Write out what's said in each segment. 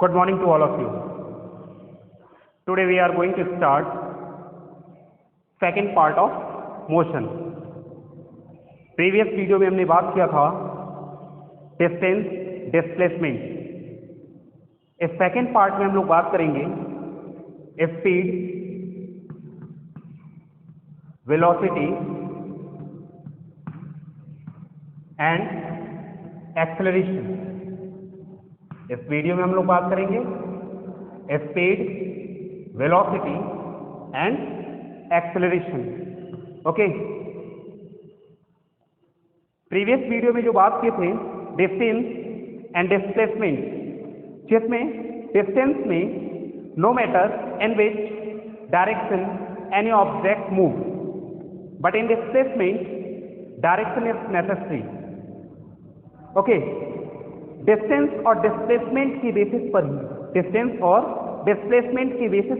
Good morning to all of you. Today we are going to start second part of motion. Previous video में हमने बात किया था distance displacement. इस second part में हम लोग बात करेंगे स्पीड, वेलोसिटी एंड एक्सेलरेशन. इस वीडियो में हम लोग बात करेंगे speed, velocity and acceleration. Okay, previous video में जो बात किए थे डिस्टेंस एंड डिस्प्लेसमेंट, जिसमें डिस्टेंस में no matter in which direction any object move, but in displacement direction is necessary. Okay, distance और डिस्प्लेसमेंट की बेसिस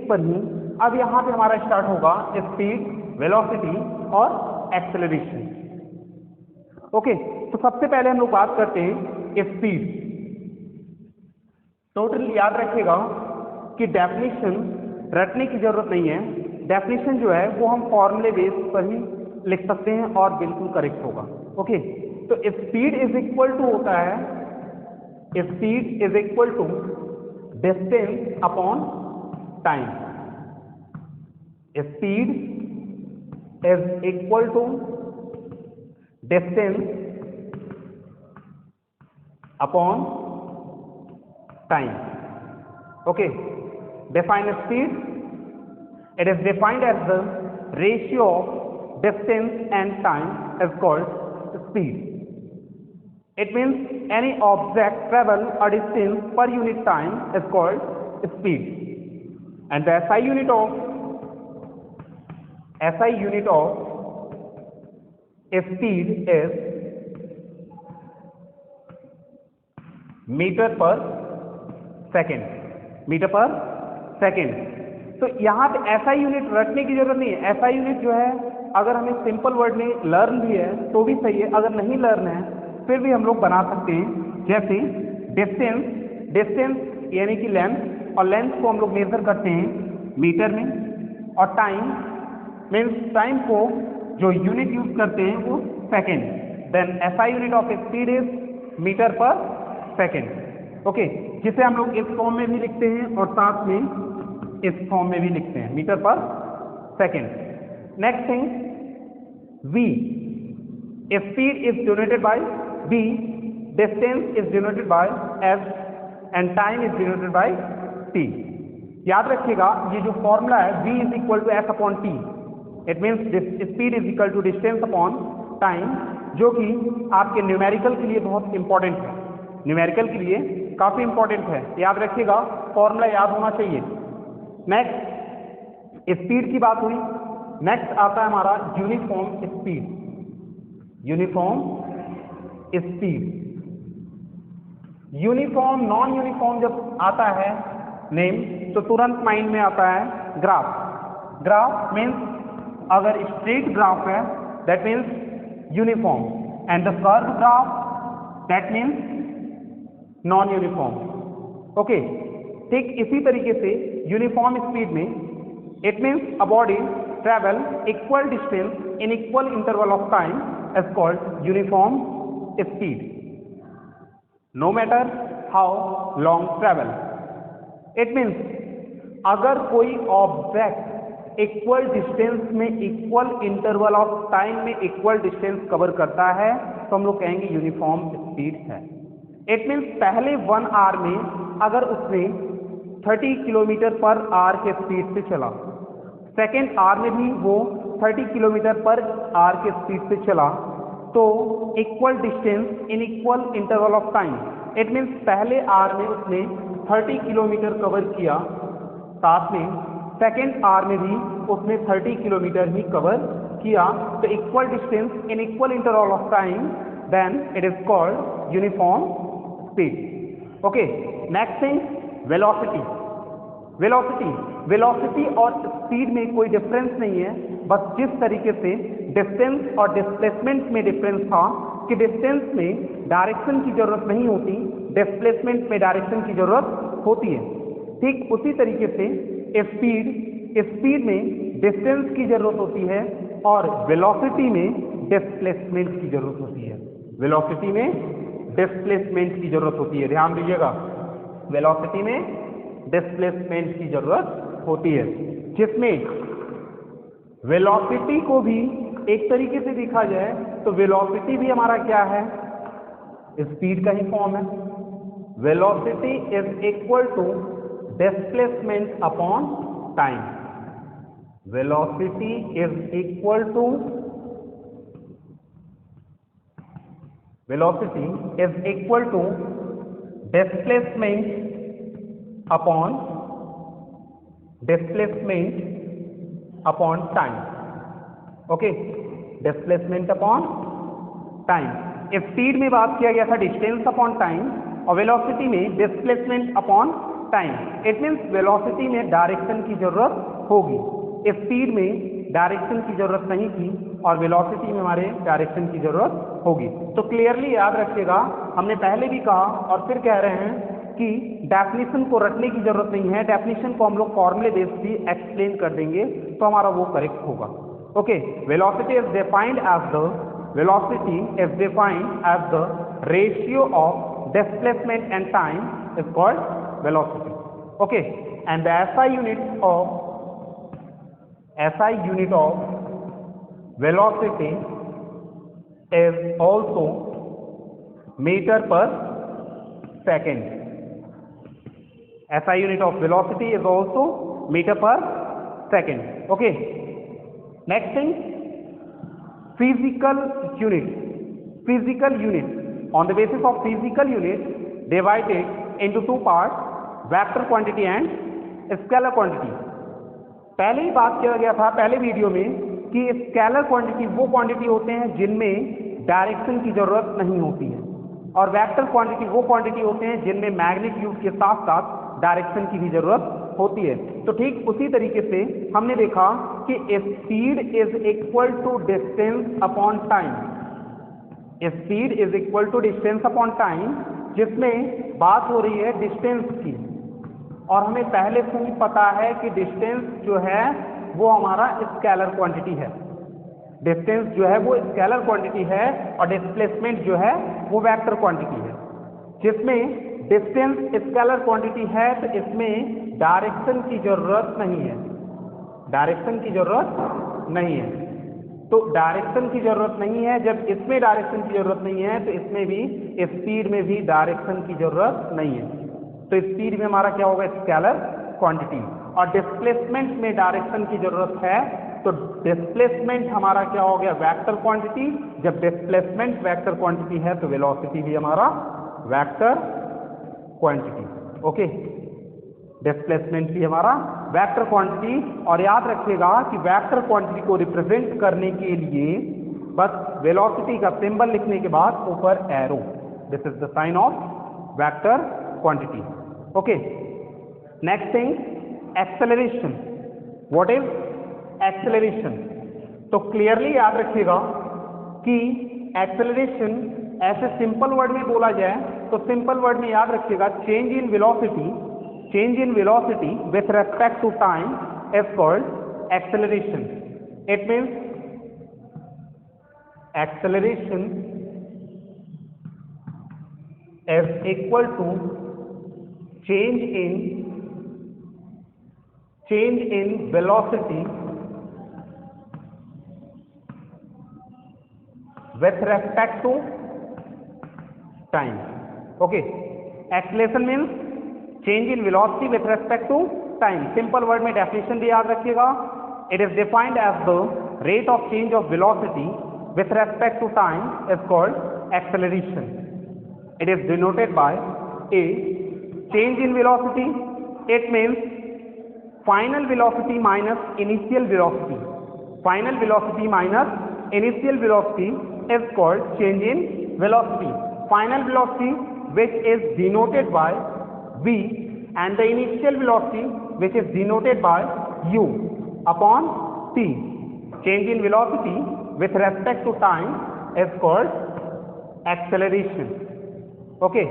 पर ही अब यहां पे हमारा स्टार्ट होगा स्पीड, वेलोसिटी और एक्सेलरेशन. ओके, तो सबसे पहले हम लोग बात करते हैं स्पीड. टोटल याद रखिएगा कि डेफिनेशन रटने की जरूरत नहीं है. डेफिनेशन जो है वो हम फॉर्मूले बेस पर ही लिख सकते हैं और बिल्कुल करेक्ट होगा. ओके, तो स्पीड इज इक्वल टू होता है, speed is equal to distance upon time. Speed is equal to distance upon time. Okay, define speed. It is defined as the ratio of distance and time is called speed. It means any object travel a distance per unit time is called speed. And the SI unit of speed is meter per second. Metre per second. तो यहाँ पे SI unit रटने की जरूरत नहीं है. SI unit जो है अगर हमें सिंपल वर्ड में लर्न भी है तो भी सही है, अगर नहीं लर्न है फिर भी हम लोग बना सकते हैं. जैसे डिस्टेंस यानी कि लेंथ, और लेंथ को हम लोग मेजर करते हैं मीटर में, और टाइम मीन्स टाइम को जो यूनिट यूज करते हैं वो second. Then SI unit of speed is metre per second. Okay, जिसे हम लोग इस फॉर्म में भी लिखते हैं और साथ में इस फॉर्म में भी लिखते हैं, metre per second. Next thing, v. Speed is denoted by v, distance is denoted by s and time is denoted by t. याद रखिएगा ये जो फॉर्मूला है v is equal to s upon t. It means speed is equal to distance upon time, जो कि आपके numerical के लिए बहुत इंपॉर्टेंट है. न्यूमेरिकल के लिए काफी इंपॉर्टेंट है, याद रखिएगा, फॉर्मूला याद होना चाहिए. नेक्स्ट स्पीड की बात हुई. नेक्स्ट आता है हमारा uniform speed. Uniform speed, uniform non uniform जब आता है नेम तो तुरंत माइंड में आता है ग्राफ. ग्राफ मीन्स अगर स्ट्रेट ग्राफ है that means uniform, and the curve graph that means non uniform. Okay, ठीक इसी तरीके से यूनिफॉर्म स्पीड में it means a body travel equal distance in equal interval of time is called uniform speed, no matter how long travel. It means अगर कोई object equal distance में equal interval of time में equal distance cover करता है तो हम लोग कहेंगे यूनिफॉर्म स्पीड है. इट मीन्स पहले 1 आवर में अगर उसने 30 किलोमीटर पर आवर के स्पीड से चला, सेकेंड आवर में भी वो 30 किलोमीटर पर आवर के स्पीड से चला, तो equal distance in equal interval of time. It means पहले आवर में उसने 30 किलोमीटर कवर किया, साथ में सेकेंड आवर में भी उसने 30 किलोमीटर ही कवर किया, तो equal distance in equal interval of time, then it is called uniform speed. Okay, next thing velocity. Velocity और स्पीड में कोई डिफरेंस नहीं है, बस जिस तरीके से डिस्टेंस और डिस्प्लेसमेंट में डिफरेंस था कि डिस्टेंस में डायरेक्शन की जरूरत नहीं होती, डिस्प्लेसमेंट में डायरेक्शन की जरूरत होती है। ठीक उसी तरीके से स्पीड में डिस्टेंस की जरूरत होती है और वेलोसिटी में डिस्प्लेसमेंट की जरूरत होती है। वेलोसिटी में डिस्प्लेसमेंट की जरूरत होती है, ध्यान दीजिएगा, वेलोसिटी में डिस्प्लेसमेंट की जरूरत होती है, जिसमें वेलोसिटी को भी एक तरीके से देखा जाए तो वेलोसिटी भी हमारा क्या है, स्पीड का ही फॉर्म है। Velocity is equal to displacement upon time. Velocity is equal to displacement upon time. Okay, displacement upon time. Speed में बात किया गया था डिस्टेंस अपॉन टाइम और वेलोसिटी में displacement upon time. It means velocity में डायरेक्शन की जरूरत होगी, स्पीड में डायरेक्शन की जरूरत नहीं थी और वेलोसिटी में हमारे डायरेक्शन की जरूरत होगी। तो क्लियरली याद रखिएगा, हमने पहले भी कहा और फिर कह रहे हैं कि डेफिनेशन को रटने की जरूरत नहीं है, डेफिनेशन को हम लोग फॉर्मूले बेस भी एक्सप्लेन कर देंगे तो हमारा वो करेक्ट होगा। Okay, velocity is defined as the ratio of displacement and time is called velocity. Okay, and the SI unit of velocity is also meter per second. SI unit of velocity is also meter per second. Okay, next thing, physical unit. On the basis of physical unit divided into two parts, vector quantity and scalar quantity. पहले ही बात किया गया था पहले video में कि scalar quantity वो quantity होते हैं जिनमें डायरेक्शन की जरूरत नहीं होती है और वेक्टर क्वांटिटी वो क्वांटिटी होते हैं जिनमें मैग्नीट्यूड के साथ साथ डायरेक्शन की भी जरूरत होती है। तो ठीक उसी तरीके से हमने देखा कि speed is equal to distance upon time. Speed is equal to distance upon time, जिसमें बात हो रही है डिस्टेंस की, और हमें पहले से ही पता है कि डिस्टेंस जो है वो हमारा स्केलर क्वांटिटी है। डिस्टेंस जो है वो स्केलर क्वांटिटी है और डिस्प्लेसमेंट जो है वो वेक्टर क्वांटिटी है। जिसमें डिस्टेंस स्केलर क्वांटिटी है तो इसमें डायरेक्शन की जरूरत नहीं है, डायरेक्शन की जरूरत नहीं है। तो डायरेक्शन की जरूरत नहीं है, जब इसमें डायरेक्शन की जरूरत नहीं है तो इसमें भी, स्पीड में भी डायरेक्शन की जरूरत नहीं है। तो स्पीड में हमारा क्या होगा, स्केलर क्वांटिटी, और डिस्प्लेसमेंट में डायरेक्शन की जरूरत है तो डिस्प्लेसमेंट हमारा क्या हो गया, वेक्टर क्वांटिटी। जब डिस्प्लेसमेंट वेक्टर क्वांटिटी है तो वेलोसिटी भी हमारा वेक्टर क्वांटिटी। ओके, डिस्प्लेसमेंट भी हमारा वेक्टर क्वांटिटी। और याद रखिएगा कि वेक्टर क्वांटिटी को रिप्रेजेंट करने के लिए बस वेलोसिटी का सिंबल लिखने के बाद ऊपर arrow, this is the sign of vector quantity. Okay, next thing, acceleration. What is acceleration? तो क्लियरली याद रखिएगा कि acceleration ऐसे सिंपल वर्ड में बोला जाए तो सिंपल वर्ड में याद रखिएगा change in velocity with respect to time is called acceleration. It means acceleration is equal to change in velocity with respect to time. Okay, acceleration means change in velocity with respect to time. Simple word में definition भी याद रखिएगा, it is defined as the rate of change of velocity with respect to time is called acceleration. It is denoted by a change in velocity. It means final velocity minus initial velocity. Final velocity minus initial velocity is called change in velocity. Final velocity which is denoted by v and the initial velocity which is denoted by u upon t. Change in velocity with respect to time is called acceleration. Okay,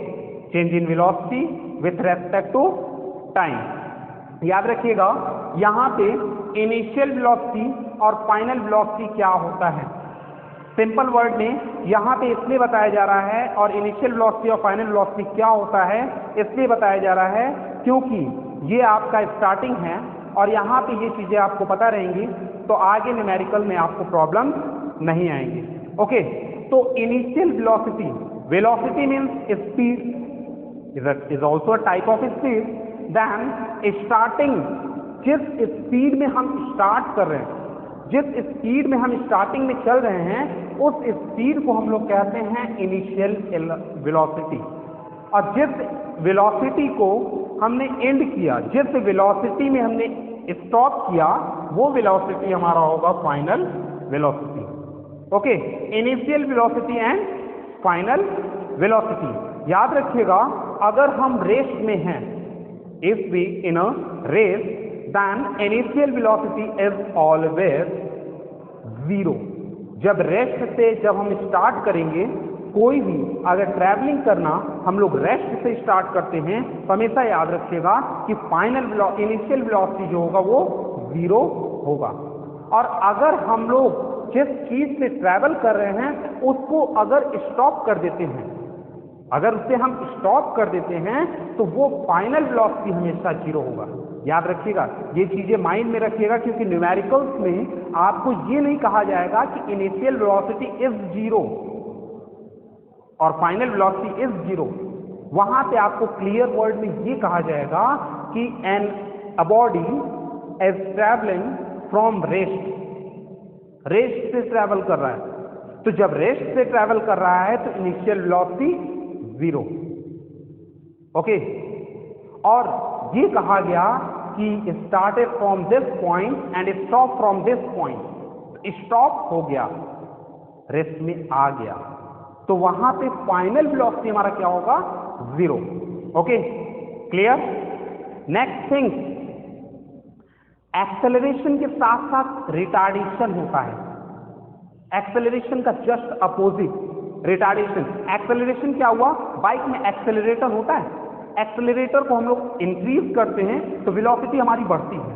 change in velocity with respect to time. याद रखिएगा यहाँ पे initial velocity और final velocity क्या होता है। Simple word में यहाँ पे इसलिए बताया जा रहा है, और इनिशियल वेलोसिटी और फाइनल वेलोसिटी क्या होता है इसलिए बताया जा रहा है क्योंकि ये आपका स्टार्टिंग है और यहाँ पे ये चीजें आपको पता रहेंगी तो आगे न्यूमेरिकल में आपको प्रॉब्लम नहीं आएंगी। ओके, तो initial velocity, velocity means speed is also a type of speed. Then starting, जिस स्पीड में हम स्टार्ट कर रहे हैं, जिस स्पीड में हम स्टार्टिंग में चल रहे हैं उस स्पीड को हम लोग कहते हैं इनिशियल वेलोसिटी। और जिस वेलोसिटी को हमने एंड किया, जिस वेलोसिटी में हमने स्टॉप किया, वो वेलोसिटी हमारा होगा final velocity. Okay, initial velocity and final velocity. याद रखिएगा अगर हम रेस में हैं, if we in a race, then initial velocity is always 0। जब रेस्ट से जब हम स्टार्ट करेंगे, कोई भी अगर ट्रैवलिंग करना हम लोग रेस्ट से स्टार्ट करते हैं तो हमेशा याद रखिएगा कि फाइनल इनिशियल वेलोसिटी जो होगा वो 0 होगा। और अगर हम लोग जिस चीज से ट्रैवल कर रहे हैं उसको अगर स्टॉप कर देते हैं, अगर उसे हम स्टॉप कर देते हैं तो वो फाइनल वेलोसिटी हमेशा 0 होगा। याद रखिएगा, ये चीजें माइंड में रखिएगा क्योंकि न्यूमेरिकल्स में आपको ये नहीं कहा जाएगा कि इनिशियल वेलोसिटी इज 0 और फाइनल वेलोसिटी इज 0। वहां पे आपको क्लियर वर्ड में ये कहा जाएगा कि an a body is travelling from rest, rest से ट्रैवल कर रहा है। तो जब रेस्ट से ट्रैवल कर रहा है तो इनिशियल वेलोसिटी 0। ओके, और ये कहा गया कि started from this point and stop from this point, stop हो गया, रेस्ट में आ गया, तो वहां पे फाइनल वेलोसिटी हमारा क्या होगा 0। Okay, clear. Next thing, acceleration के साथ साथ रिटार्डेशन होता है। एक्सेलरेशन का जस्ट अपोजिट रिटार्डेशन। एक्सेलरेशन क्या हुआ, बाइक में एक्सेलरेटर होता है, एक्सेलरेटर को हम लोग इंक्रीज करते हैं तो वेलोसिटी हमारी बढ़ती है।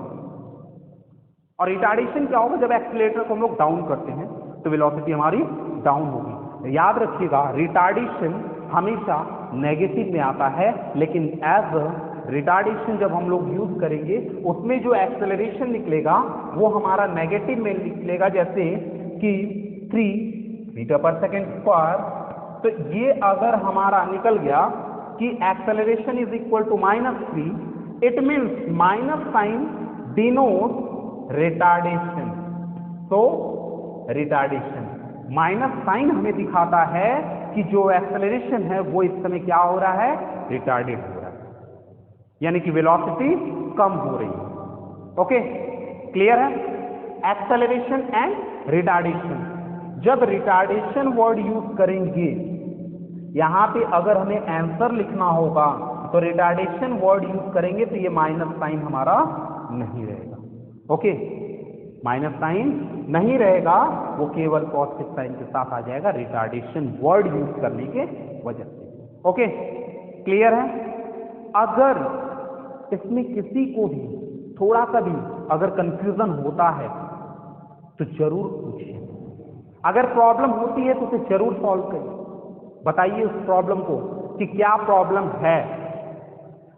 और रिटार्डेशन क्या होगा, जब एक्सेलरेटर को हम लोग डाउन करते हैं तो वेलोसिटी हमारी डाउन होगी। याद रखिएगा रिटार्डेशन हमेशा नेगेटिव में आता है, लेकिन एज रिटार्डेशन जब हम लोग यूज करेंगे उसमें जो एक्सेलरेशन निकलेगा वो हमारा नेगेटिव में निकलेगा, जैसे कि 3 मीटर पर सेकेंड स्क्वायर। तो ये अगर हमारा निकल गया कि acceleration is equal to -3, it means minus sign denote retardation. तो रिटार्डेशन माइनस साइन हमें दिखाता है कि जो एक्सेलरेशन है वो इस समय क्या हो रहा है, रिटार्डेड हो रहा है, यानी कि वेलोसिटी कम हो रही है। ओके, क्लियर है। Acceleration and retardation. जब रिटार्डेशन वर्ड यूज करेंगे, यहां पे अगर हमें आंसर लिखना होगा तो रिटार्डेशन वर्ड यूज करेंगे तो ये माइनस साइन हमारा नहीं रहेगा। ओके, माइनस साइन नहीं रहेगा, वो केवल पॉजिटिव साइन के साथ आ जाएगा रिटार्डेशन वर्ड यूज करने के वजह से। ओके, क्लियर है। अगर इसमें किसी को भी थोड़ा सा भी अगर कंफ्यूजन होता है तो जरूर पूछिए, अगर प्रॉब्लम होती है तो उसे जरूर सॉल्व करिए, बताइए उस प्रॉब्लम को कि क्या प्रॉब्लम है।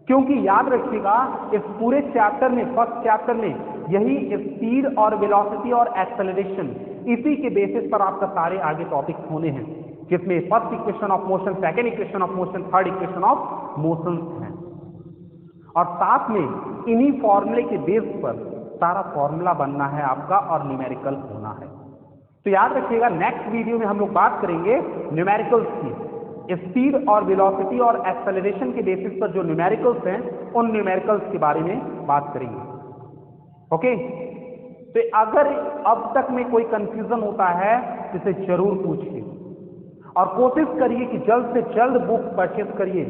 क्योंकि याद रखिएगा इस पूरे चैप्टर में, फर्स्ट चैप्टर में यही स्पीड और वेलोसिटी और एक्सेलरेशन, इसी के बेसिस पर आपका सारे आगे टॉपिक्स होने हैं, जिसमें first equation of motion, second equation of motion, third equation of motion है। और साथ में इन्हीं फॉर्मूले के बेस पर सारा फॉर्मूला बनना है आपका और न्यूमेरिकल होना है। तो याद रखिएगा नेक्स्ट वीडियो में हम लोग बात करेंगे न्यूमेरिकल्स की, स्पीड और वेलोसिटी और एक्सेलरेशन के बेसिस पर जो न्यूमेरिकल्स हैं उन न्यूमेरिकल्स के बारे में बात करेंगे। ओके, तो अगर अब तक में कोई कंफ्यूजन होता है तो इसे जरूर पूछिए और कोशिश करिए कि जल्द से जल्द बुक परचेज करिए,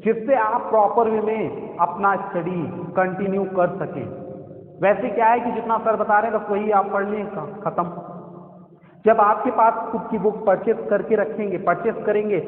जिससे आप प्रॉपर वे में अपना स्टडी कंटिन्यू कर सकें। वैसे क्या है कि जितना सर बता रहे हैं बस वही आप पढ़ लें, खत्म। जब आपके पास खुद की बुक परचेज करके रखेंगे, परचेज करेंगे